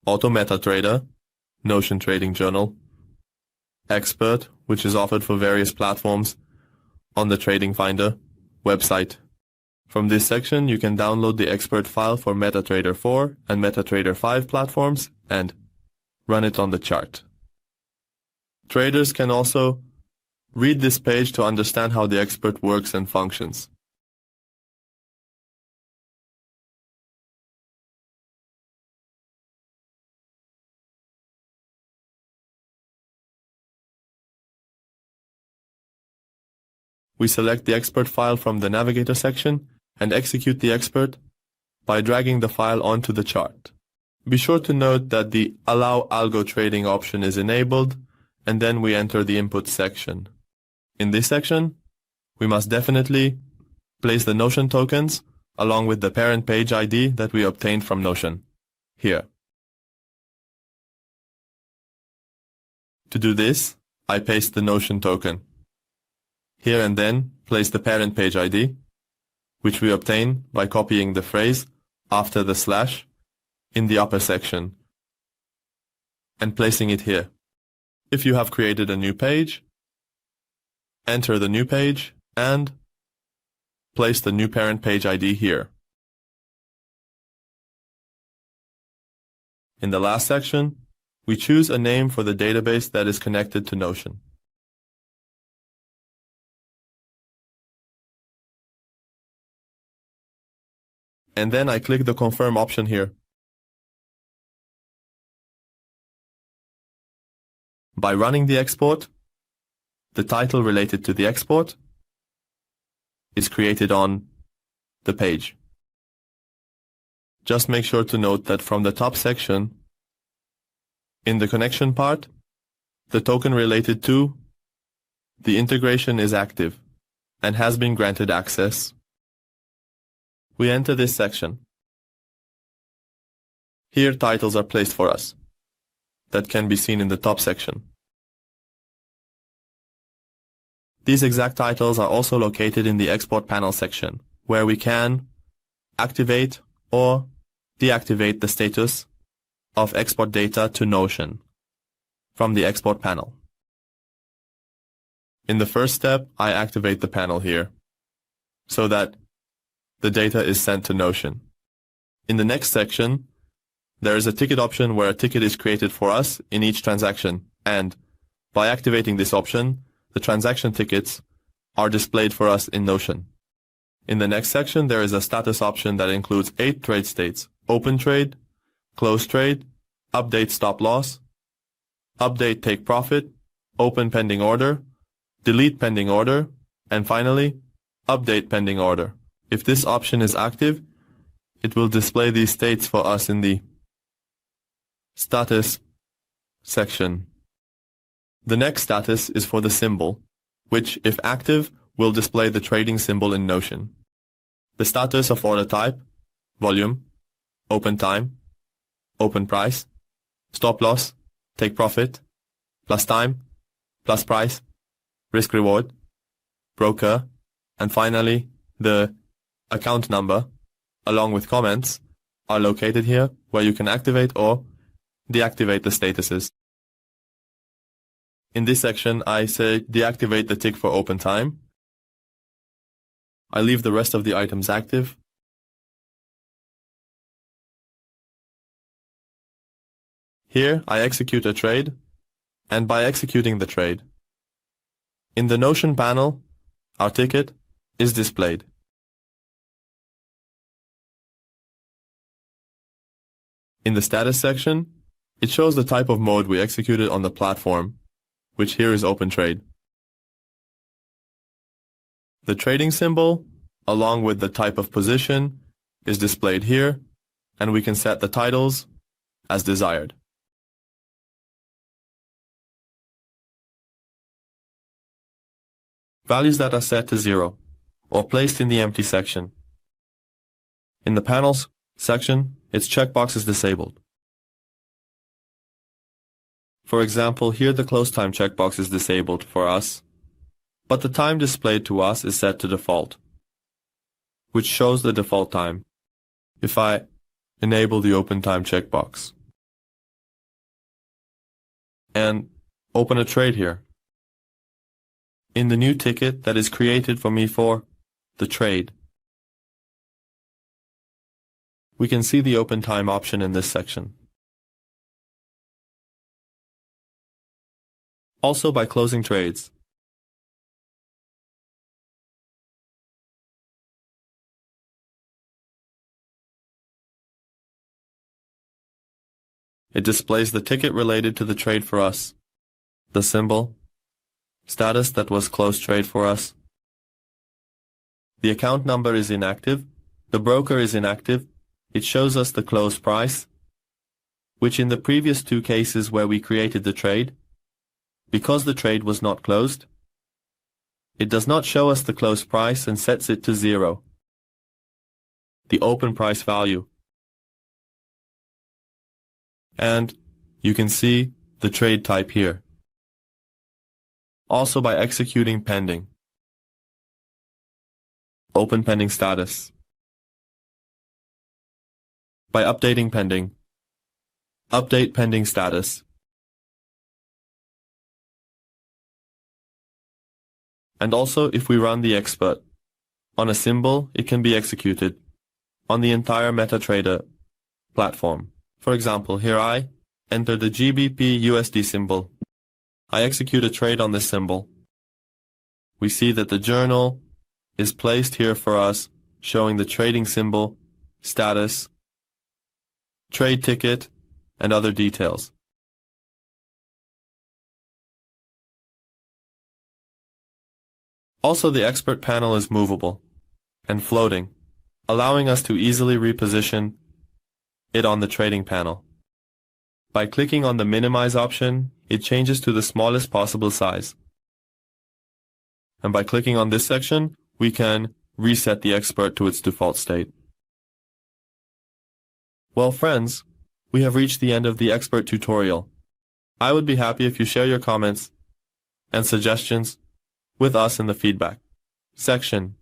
Auto MetaTrader, Notion Trading Journal, Expert, which is offered for various platforms on the TradingFinder website. From this section, you can download the expert file for MetaTrader 4 and MetaTrader 5 platforms and run it on the chart. Traders can also read this page to understand how the expert works and functions. We select the expert file from the navigator section and execute the expert by dragging the file onto the chart. Be sure to note that the Allow Algo Trading option is enabled, and then we enter the input section. In this section, we must definitely place the Notion tokens along with the parent page ID that we obtained from Notion here. To do this, I paste the Notion token here and then place the parent page ID, which we obtain by copying the phrase after the slash in the upper section and placing it here. If you have created a new page, enter the new page and place the new parent page ID here. In the last section, we choose a name for the database that is connected to Notion. And then I click the Confirm option here. By running the export, the title related to the export is created on the page. Just make sure to note that from the top section, in the connection part, the token related to the integration is active and has been granted access. We enter this section. Here titles are placed for us that can be seen in the top section. These exact titles are also located in the export panel section, where we can activate or deactivate the status of export data to Notion from the export panel. In the first step, I activate the panel here so that the data is sent to Notion. In the next section, there is a ticket option where a ticket is created for us in each transaction, and by activating this option, the transaction tickets are displayed for us in Notion. In the next section, there is a status option that includes 8 trade states: open trade, close trade, update stop loss, update take profit, open pending order, delete pending order, and finally, update pending order. If this option is active, it will display these states for us in the status section. The next status is for the symbol, which, if active, will display the trading symbol in Notion. The status of order type, volume, open time, open price, stop loss, take profit, plus time, plus price, risk reward, broker, and finally, the account number, along with comments, are located here where you can activate or deactivate the statuses. In this section, I say deactivate the tick for open time. I leave the rest of the items active. Here, I execute a trade, and by executing the trade, in the Notion panel, our ticket is displayed. In the status section, it shows the type of mode we executed on the platform, which here is open trade. The trading symbol, along with the type of position, is displayed here, and we can set the titles as desired. Values that are set to 0 or placed in the empty section. In the panels section, its checkbox is disabled. For example, here the close time checkbox is disabled for us, but the time displayed to us is set to default, which shows the default time if I enable the open time checkbox. and open a trade here. In the new ticket that is created for me for the trade, we can see the open time option in this section. Also by closing trades. It displays the ticket related to the trade for us, the symbol, status that was closed trade for us. The account number is inactive, the broker is inactive, it shows us the close price, which in the previous two cases where we created the trade, because the trade was not closed, it does not show us the close price and sets it to 0, the open price value. And you can see the trade type here. Also by executing pending. Open pending status. By updating pending. Update pending status. And also if we run the expert on a symbol, it can be executed on the entire MetaTrader platform. For example, here I enter the GBP USD symbol. I execute a trade on this symbol. We see that the journal is placed here for us, showing the trading symbol, status, trade ticket, and other details. Also, the expert panel is movable and floating, allowing us to easily reposition it on the trading panel. By clicking on the minimize option, it changes to the smallest possible size. And by clicking on this section, we can reset the expert to its default state. Well, friends, we have reached the end of the expert tutorial. I would be happy if you share your comments and suggestions with us in the feedback section.